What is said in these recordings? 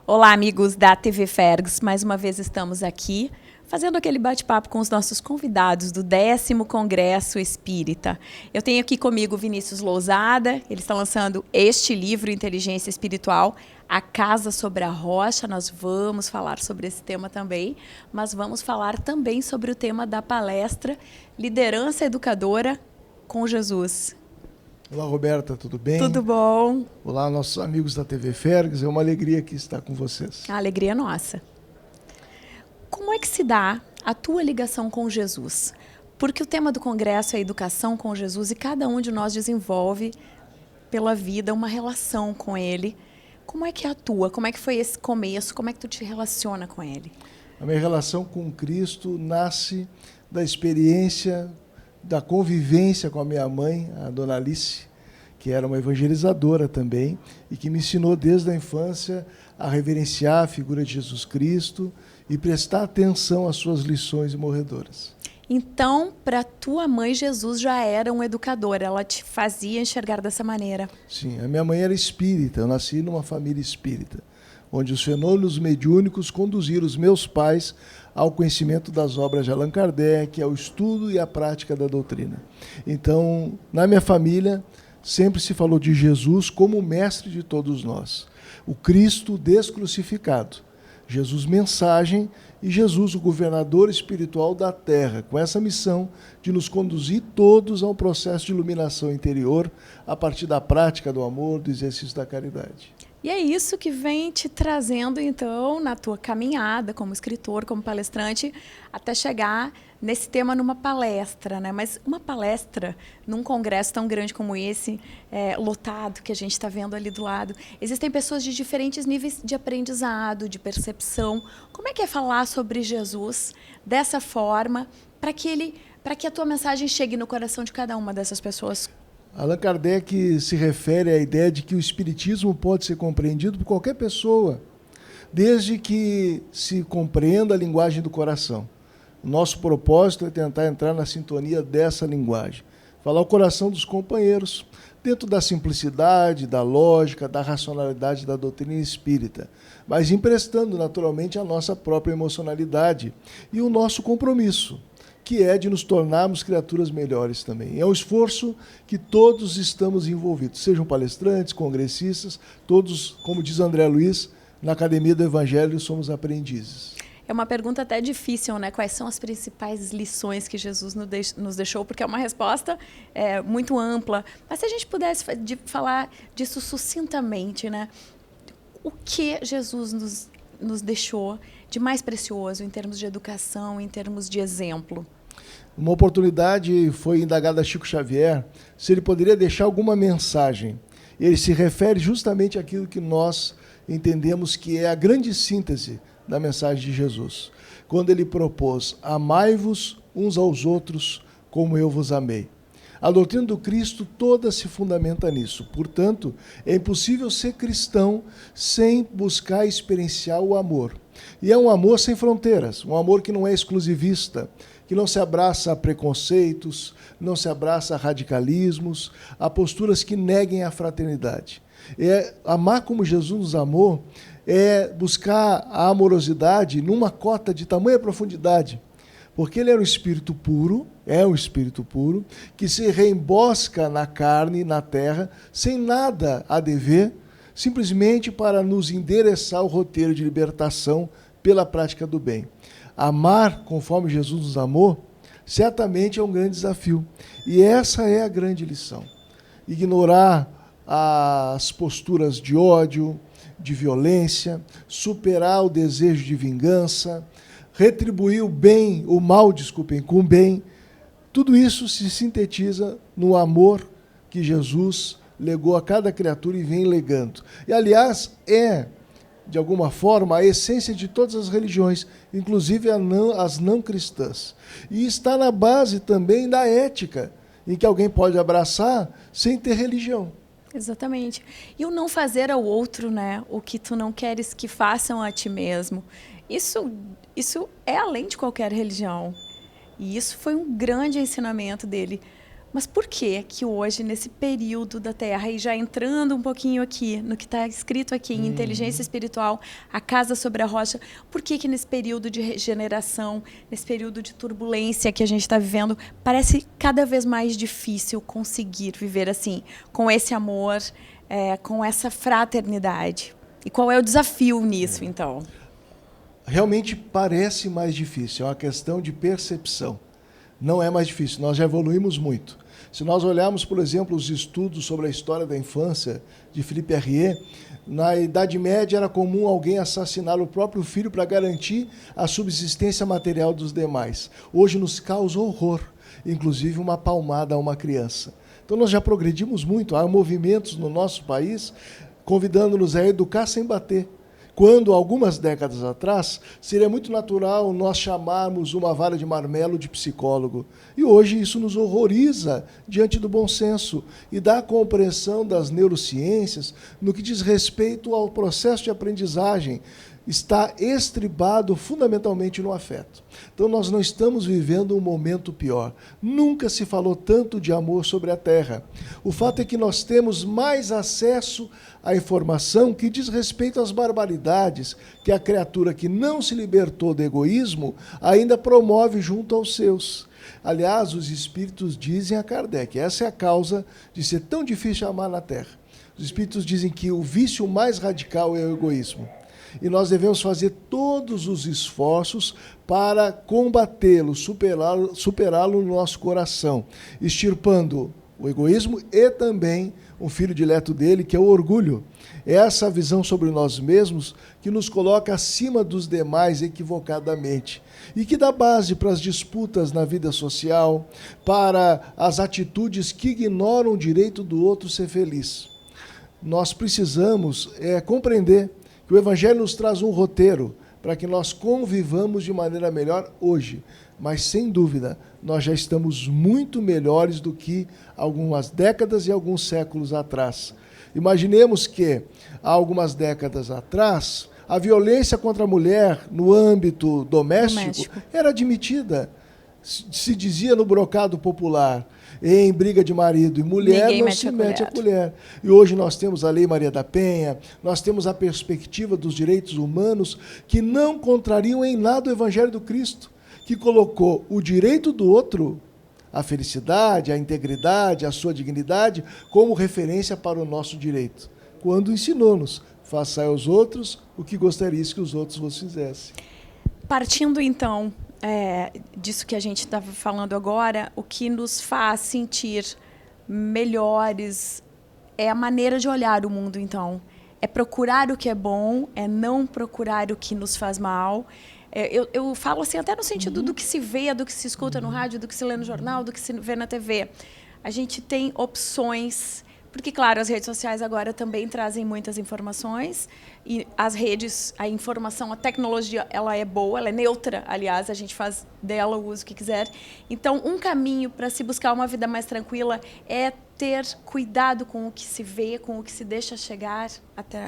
Olá, amigos da TV Fergs. Mais uma vez estamos aqui fazendo aquele bate-papo com os nossos convidados do 10º Congresso Espírita. Eu tenho aqui comigo Vinícius Lousada. Ele está lançando este livro, Inteligência Espiritual, A Casa sobre a Rocha. Nós vamos falar sobre esse tema também, mas vamos falar também sobre o tema da palestra Liderança Educadora com Jesus. Olá, Roberta, tudo bem? Tudo bom. Olá, nossos amigos da TV Fergs, é uma alegria aqui estar com vocês. A alegria é nossa. Como é que se dá a tua ligação com Jesus? Porque o tema do congresso é a educação com Jesus e cada um de nós desenvolve pela vida uma relação com ele. Como é que é a tua? Como é que foi esse começo? Como é que tu te relaciona com ele? A minha relação com Cristo nasce da experiência da convivência com a minha mãe, a Dona Alice, que era uma evangelizadora também, e que me ensinou desde a infância a reverenciar a figura de Jesus Cristo e prestar atenção às suas lições morredoras. Então, para tua mãe, Jesus já era um educador, ela te fazia enxergar dessa maneira. Sim, a minha mãe era espírita, eu nasci numa família espírita, onde os fenômenos mediúnicos conduziram os meus pais ao conhecimento das obras de Allan Kardec, ao estudo e à prática da doutrina. Então, na minha família, sempre se falou de Jesus como o mestre de todos nós. O Cristo descrucificado. Jesus mensagem e Jesus o governador espiritual da Terra, com essa missão de nos conduzir todos ao processo de iluminação interior a partir da prática do amor, do exercício da caridade. E é isso que vem te trazendo, então, na tua caminhada como escritor, como palestrante, até chegar nesse tema numa palestra, né? Mas uma palestra num congresso tão grande como esse, lotado, que a gente está vendo ali do lado, existem pessoas de diferentes níveis de aprendizado, de percepção. Como é que é falar sobre Jesus dessa forma, para que a tua mensagem chegue no coração de cada uma dessas pessoas? Allan Kardec se refere à ideia de que o espiritismo pode ser compreendido por qualquer pessoa, desde que se compreenda a linguagem do coração. O nosso propósito é tentar entrar na sintonia dessa linguagem, falar o coração dos companheiros, dentro da simplicidade, da lógica, da racionalidade da doutrina espírita, mas emprestando naturalmente a nossa própria emocionalidade e o nosso compromisso, que é de nos tornarmos criaturas melhores também. É um esforço que todos estamos envolvidos, sejam palestrantes, congressistas, todos, como diz André Luiz, na Academia do Evangelho somos aprendizes. É uma pergunta até difícil, né? Quais são as principais lições que Jesus nos deixou? Porque é uma resposta muito ampla. Mas se a gente pudesse falar disso sucintamente, né? O que Jesus nos deixou de mais precioso em termos de educação, em termos de exemplo? Uma oportunidade foi indagada a Chico Xavier se ele poderia deixar alguma mensagem. Ele se refere justamente àquilo que nós entendemos que é a grande síntese da mensagem de Jesus, quando ele propôs: amai-vos uns aos outros como eu vos amei. A doutrina do Cristo toda se fundamenta nisso. Portanto, é impossível ser cristão sem buscar experienciar o amor. E é um amor sem fronteiras, um amor que não é exclusivista, que não se abraça a preconceitos, não se abraça a radicalismos, a posturas que neguem a fraternidade. Amar como Jesus nos amou é buscar a amorosidade numa cota de tamanha profundidade, porque ele era um espírito puro, é um espírito puro, que se reembosca na carne, na terra, sem nada a dever, simplesmente para nos endereçar o roteiro de libertação pela prática do bem. Amar conforme Jesus nos amou, certamente é um grande desafio. E essa é a grande lição. Ignorar as posturas de ódio, de violência, superar o desejo de vingança, retribuir o mal, com o bem. Tudo isso se sintetiza no amor que Jesus legou a cada criatura e vem legando. E, aliás, de alguma forma, a essência de todas as religiões, inclusive as não cristãs. E está na base também da ética, em que alguém pode abraçar sem ter religião. Exatamente. E o não fazer ao outro, né, o que tu não queres que façam a ti mesmo. Isso é além de qualquer religião. E isso foi um grande ensinamento dele. Mas por que hoje, nesse período da Terra, e já entrando um pouquinho aqui, no que está escrito aqui em Inteligência Espiritual, a Casa sobre a Rocha, por que nesse período de regeneração, nesse período de turbulência que a gente está vivendo, parece cada vez mais difícil conseguir viver assim, com esse amor, com essa fraternidade? E qual é o desafio nisso, então? Realmente parece mais difícil, é uma questão de percepção. Não é mais difícil, nós já evoluímos muito. Se nós olharmos, por exemplo, os estudos sobre a história da infância de Philippe Herrier, na Idade Média era comum alguém assassinar o próprio filho para garantir a subsistência material dos demais. Hoje nos causa horror, inclusive uma palmada a uma criança. Então nós já progredimos muito, há movimentos no nosso país convidando-nos a educar sem bater. Quando, algumas décadas atrás, seria muito natural nós chamarmos uma vara de marmelo de psicólogo. E hoje isso nos horroriza diante do bom senso e da compreensão das neurociências no que diz respeito ao processo de aprendizagem. Está estribado fundamentalmente no afeto. Então nós não estamos vivendo um momento pior. Nunca se falou tanto de amor sobre a Terra. O fato é que nós temos mais acesso à informação que diz respeito às barbaridades que a criatura que não se libertou do egoísmo ainda promove junto aos seus. Aliás, os espíritos dizem a Kardec, essa é a causa de ser tão difícil amar na Terra. Os espíritos dizem que o vício mais radical é o egoísmo. E nós devemos fazer todos os esforços para combatê-lo, superá-lo no nosso coração, extirpando o egoísmo e também um filho dileto dele, que é o orgulho. É essa visão sobre nós mesmos que nos coloca acima dos demais equivocadamente e que dá base para as disputas na vida social, para as atitudes que ignoram o direito do outro ser feliz. Nós precisamos compreender que o Evangelho nos traz um roteiro para que nós convivamos de maneira melhor hoje. Mas, sem dúvida, nós já estamos muito melhores do que algumas décadas e alguns séculos atrás. Imaginemos que, há algumas décadas atrás, a violência contra a mulher no âmbito doméstico era admitida. Se dizia no brocado popular, em briga de marido e mulher, ninguém não se mete a colher. E hoje nós temos a Lei Maria da Penha, nós temos a perspectiva dos direitos humanos que não contrariam em nada o Evangelho do Cristo, que colocou o direito do outro, a felicidade, a integridade, a sua dignidade, como referência para o nosso direito. Quando ensinou-nos, façai aos outros o que gostarias que os outros vos fizessem. Partindo, então, disso que a gente estava falando agora, o que nos faz sentir melhores é a maneira de olhar o mundo, então. É procurar o que é bom, é não procurar o que nos faz mal. Eu falo assim até no sentido do que se vê, do que se escuta no rádio, do que se lê no jornal, do que se vê na TV. A gente tem opções, porque, claro, as redes sociais agora também trazem muitas informações, e as redes, a informação, a tecnologia, ela é boa, ela é neutra, aliás, a gente faz dela o uso que quiser. Então, um caminho para se buscar uma vida mais tranquila é ter cuidado com o que se vê, com o que se deixa chegar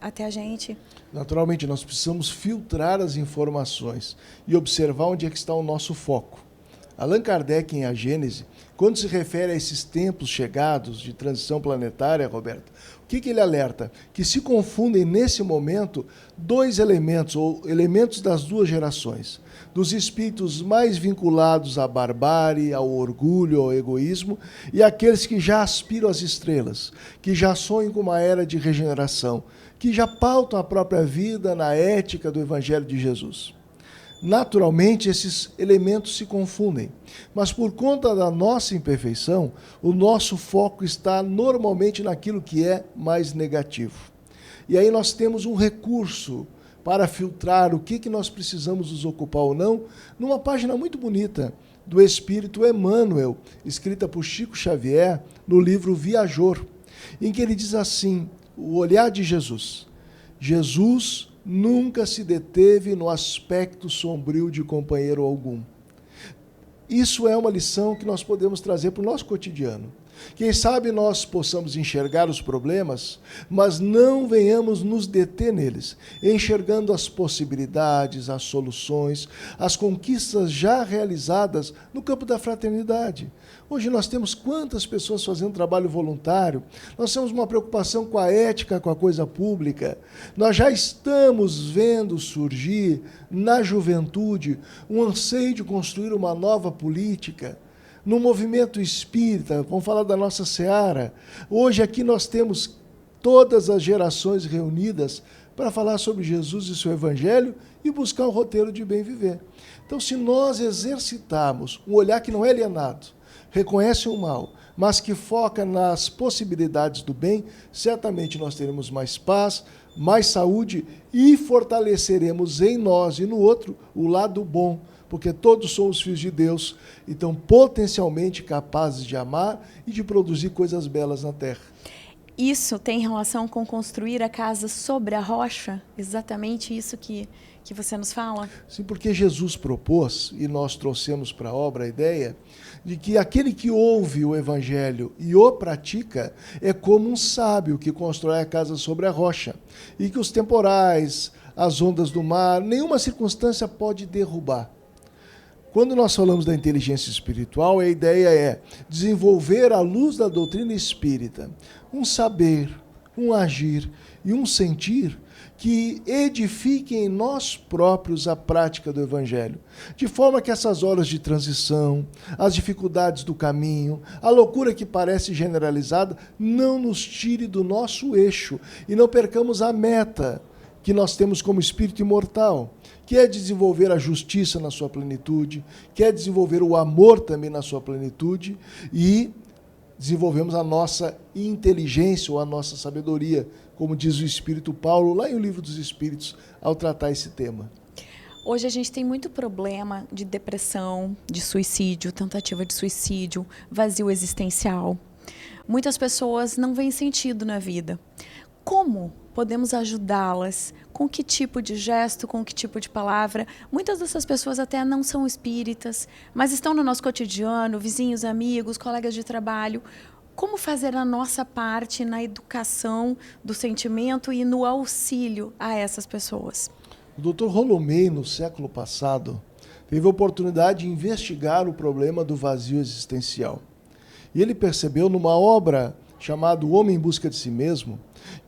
até a gente. Naturalmente, nós precisamos filtrar as informações e observar onde é que está o nosso foco. Allan Kardec, em A Gênese, quando se refere a esses tempos chegados de transição planetária, Roberto, o que ele alerta? Que se confundem nesse momento dois elementos, ou elementos das duas gerações. Dos espíritos mais vinculados à barbárie, ao orgulho, ao egoísmo, e aqueles que já aspiram às estrelas, que já sonham com uma era de regeneração, que já pautam a própria vida na ética do Evangelho de Jesus. Naturalmente, esses elementos se confundem, mas por conta da nossa imperfeição, o nosso foco está normalmente naquilo que é mais negativo. E aí nós temos um recurso para filtrar o que nós precisamos nos ocupar ou não, numa página muito bonita do Espírito Emmanuel, escrita por Chico Xavier, no livro Viajor, em que ele diz assim, o olhar de Jesus. Jesus nunca se deteve no aspecto sombrio de companheiro algum. Isso é uma lição que nós podemos trazer para o nosso cotidiano. Quem sabe nós possamos enxergar os problemas, mas não venhamos nos deter neles, enxergando as possibilidades, as soluções, as conquistas já realizadas no campo da fraternidade. Hoje nós temos quantas pessoas fazendo trabalho voluntário, nós temos uma preocupação com a ética, com a coisa pública. Nós já estamos vendo surgir na juventude um anseio de construir uma nova política. No movimento espírita, vamos falar da nossa seara. Hoje aqui nós temos todas as gerações reunidas para falar sobre Jesus e seu Evangelho e buscar um roteiro de bem viver. Então, se nós exercitarmos um olhar que não é alienado, reconhece o mal, mas que foca nas possibilidades do bem, certamente nós teremos mais paz, mais saúde e fortaleceremos em nós e no outro o lado bom, porque todos somos filhos de Deus, então potencialmente capazes de amar e de produzir coisas belas na terra. Isso tem relação com construir a casa sobre a rocha? Exatamente isso que você nos fala? Sim, porque Jesus propôs, e nós trouxemos para a obra a ideia, de que aquele que ouve o Evangelho e o pratica é como um sábio que constrói a casa sobre a rocha, e que os temporais, as ondas do mar, nenhuma circunstância pode derrubar. Quando nós falamos da inteligência espiritual, a ideia é desenvolver à luz da doutrina espírita um saber, um agir e um sentir que edifiquem em nós próprios a prática do Evangelho, de forma que essas horas de transição, as dificuldades do caminho, a loucura que parece generalizada, não nos tire do nosso eixo e não percamos a meta que nós temos como espírito imortal, que é desenvolver a justiça na sua plenitude, que é desenvolver o amor também na sua plenitude e desenvolvemos a nossa inteligência ou a nossa sabedoria, como diz o Espírito Paulo lá em O Livro dos Espíritos, ao tratar esse tema. Hoje a gente tem muito problema de depressão, de suicídio, tentativa de suicídio, vazio existencial. Muitas pessoas não veem sentido na vida. Como podemos ajudá-las? Com que tipo de gesto, com que tipo de palavra? Muitas dessas pessoas até não são espíritas, mas estão no nosso cotidiano, vizinhos, amigos, colegas de trabalho. Como fazer a nossa parte na educação do sentimento e no auxílio a essas pessoas? O Dr. Rolomei, no século passado, teve a oportunidade de investigar o problema do vazio existencial. E ele percebeu numa obra chamada O Homem em Busca de Si Mesmo,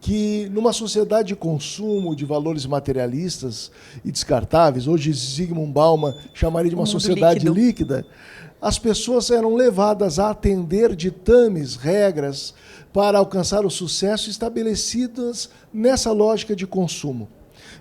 que numa sociedade de consumo de valores materialistas e descartáveis, hoje Zygmunt Bauman chamaria de uma sociedade líquida, as pessoas eram levadas a atender ditames, regras, para alcançar o sucesso estabelecidas nessa lógica de consumo.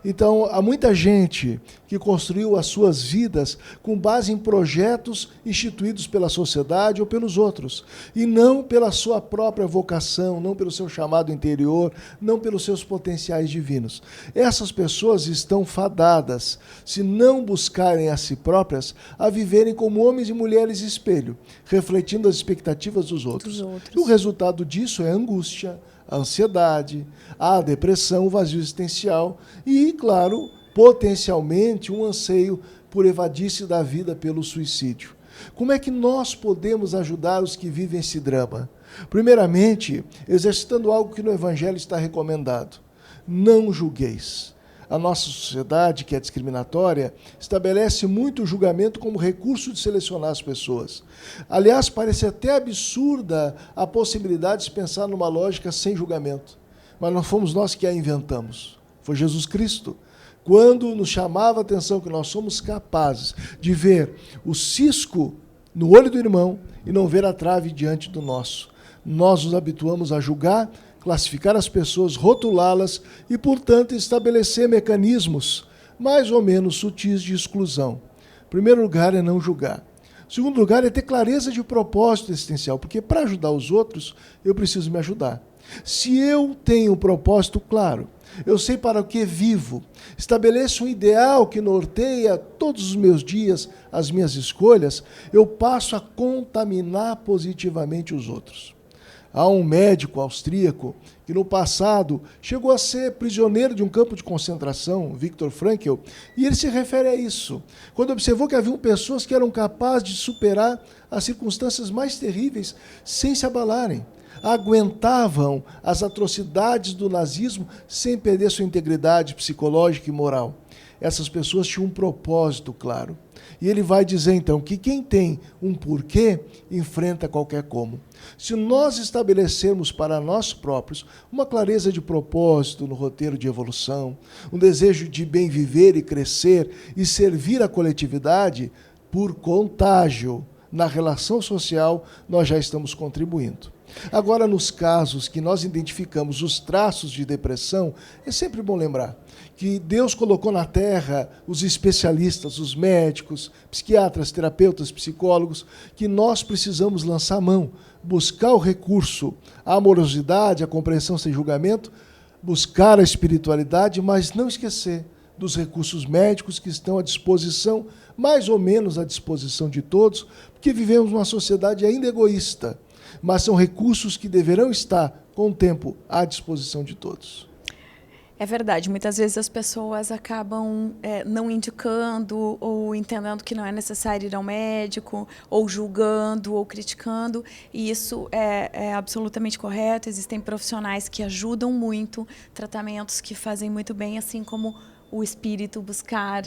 Então, há muita gente que construiu as suas vidas com base em projetos instituídos pela sociedade ou pelos outros, e não pela sua própria vocação, não pelo seu chamado interior, não pelos seus potenciais divinos. Essas pessoas estão fadadas, se não buscarem a si próprias, a viverem como homens e mulheres espelho, refletindo as expectativas dos outros. E o resultado disso é a angústia, a ansiedade, a depressão, o vazio existencial e, claro, potencialmente um anseio por evadir-se da vida pelo suicídio. Como é que nós podemos ajudar os que vivem esse drama? Primeiramente, exercitando algo que no Evangelho está recomendado. Não julgueis. A nossa sociedade, que é discriminatória, estabelece muito o julgamento como recurso de selecionar as pessoas. Aliás, parece até absurda a possibilidade de pensar numa lógica sem julgamento. Mas não fomos nós que a inventamos. Foi Jesus Cristo, quando nos chamava a atenção que nós somos capazes de ver o cisco no olho do irmão e não ver a trave diante do nosso. Nós nos habituamos a julgar, classificar as pessoas, rotulá-las e, portanto, estabelecer mecanismos mais ou menos sutis de exclusão. Em primeiro lugar é não julgar. Em segundo lugar é ter clareza de propósito existencial, porque para ajudar os outros eu preciso me ajudar. Se eu tenho um propósito claro, eu sei para o que vivo, estabeleço um ideal que norteia todos os meus dias, as minhas escolhas, eu passo a contaminar positivamente os outros. Há um médico austríaco que no passado chegou a ser prisioneiro de um campo de concentração, Viktor Frankl, e ele se refere a isso, quando observou que haviam pessoas que eram capazes de superar as circunstâncias mais terríveis sem se abalarem, aguentavam as atrocidades do nazismo sem perder sua integridade psicológica e moral. Essas pessoas tinham um propósito claro. E ele vai dizer, então, que quem tem um porquê enfrenta qualquer como. Se nós estabelecermos para nós próprios uma clareza de propósito no roteiro de evolução, um desejo de bem viver e crescer e servir a coletividade, por contágio na relação social, nós já estamos contribuindo. Agora, nos casos que nós identificamos os traços de depressão, é sempre bom lembrar que Deus colocou na Terra os especialistas, os médicos, psiquiatras, terapeutas, psicólogos, que nós precisamos lançar a mão, buscar o recurso, a amorosidade, a compreensão sem julgamento, buscar a espiritualidade, mas não esquecer dos recursos médicos que estão à disposição, mais ou menos à disposição de todos, porque vivemos numa sociedade ainda egoísta, mas são recursos que deverão estar, com o tempo, à disposição de todos. É verdade, muitas vezes as pessoas acabam não indicando ou entendendo que não é necessário ir ao médico, ou julgando, ou criticando, e isso é absolutamente correto. Existem profissionais que ajudam muito, tratamentos que fazem muito bem, assim como o espírito buscar.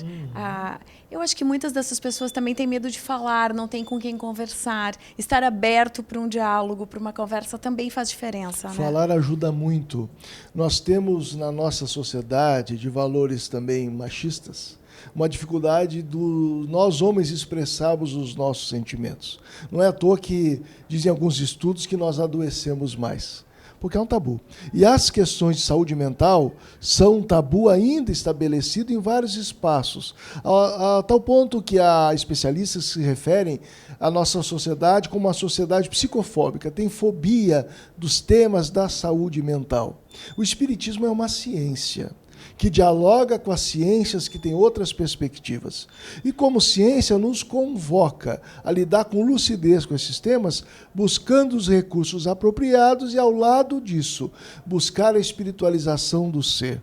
Eu acho que muitas dessas pessoas também têm medo de falar, não tem com quem conversar. Estar aberto para um diálogo, para uma conversa também faz diferença. Falar, né? Ajuda muito. Nós temos na nossa sociedade, de valores também machistas, uma dificuldade do nós homens expressarmos os nossos sentimentos. Não é à toa que dizem alguns estudos que nós adoecemos mais, porque é um tabu. E as questões de saúde mental são um tabu ainda estabelecido em vários espaços, a tal ponto que há especialistas se referem à nossa sociedade como uma sociedade psicofóbica, tem fobia dos temas da saúde mental. O espiritismo é uma ciência que dialoga com as ciências que têm outras perspectivas. E como ciência nos convoca a lidar com lucidez com esses temas, buscando os recursos apropriados e, ao lado disso, buscar a espiritualização do ser.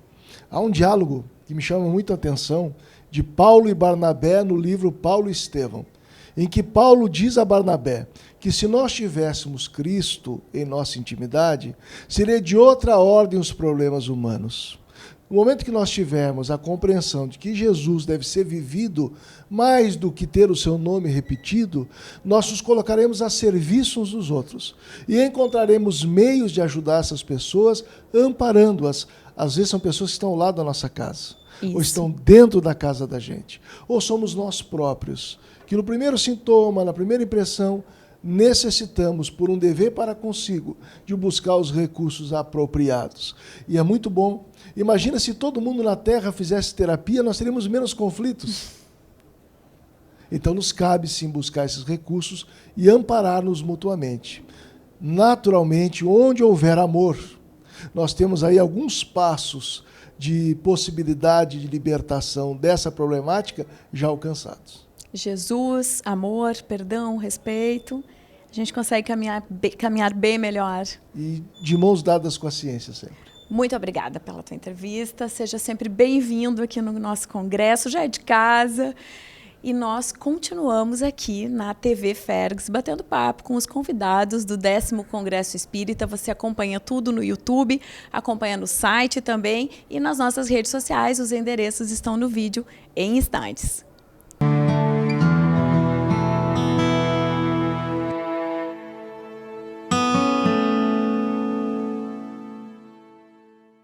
Há um diálogo que me chama muita atenção de Paulo e Barnabé no livro Paulo e Estevão, em que Paulo diz a Barnabé que se nós tivéssemos Cristo em nossa intimidade, seria de outra ordem os problemas humanos. No momento que nós tivermos a compreensão de que Jesus deve ser vivido mais do que ter o seu nome repetido, nós nos colocaremos a serviço uns dos outros e encontraremos meios de ajudar essas pessoas, amparando-as. Às vezes são pessoas que estão ao lado da nossa casa, ou estão dentro da casa da gente, ou somos nós próprios, que no primeiro sintoma, na primeira impressão, necessitamos, por um dever para consigo, de buscar os recursos apropriados. E é muito bom. Imagina se todo mundo na Terra fizesse terapia, nós teríamos menos conflitos. Então nos cabe sim buscar esses recursos e amparar-nos mutuamente. Naturalmente, onde houver amor, nós temos aí alguns passos de possibilidade de libertação dessa problemática já alcançados. Jesus, amor, perdão, respeito, a gente consegue caminhar bem melhor. E de mãos dadas com a ciência sempre. Muito obrigada pela tua entrevista, seja sempre bem-vindo aqui no nosso congresso, já é de casa. E nós continuamos aqui na TV Fergs, batendo papo com os convidados do 10º Congresso Espírita. Você acompanha tudo no YouTube, acompanha no site também e nas nossas redes sociais. Os endereços estão no vídeo em instantes.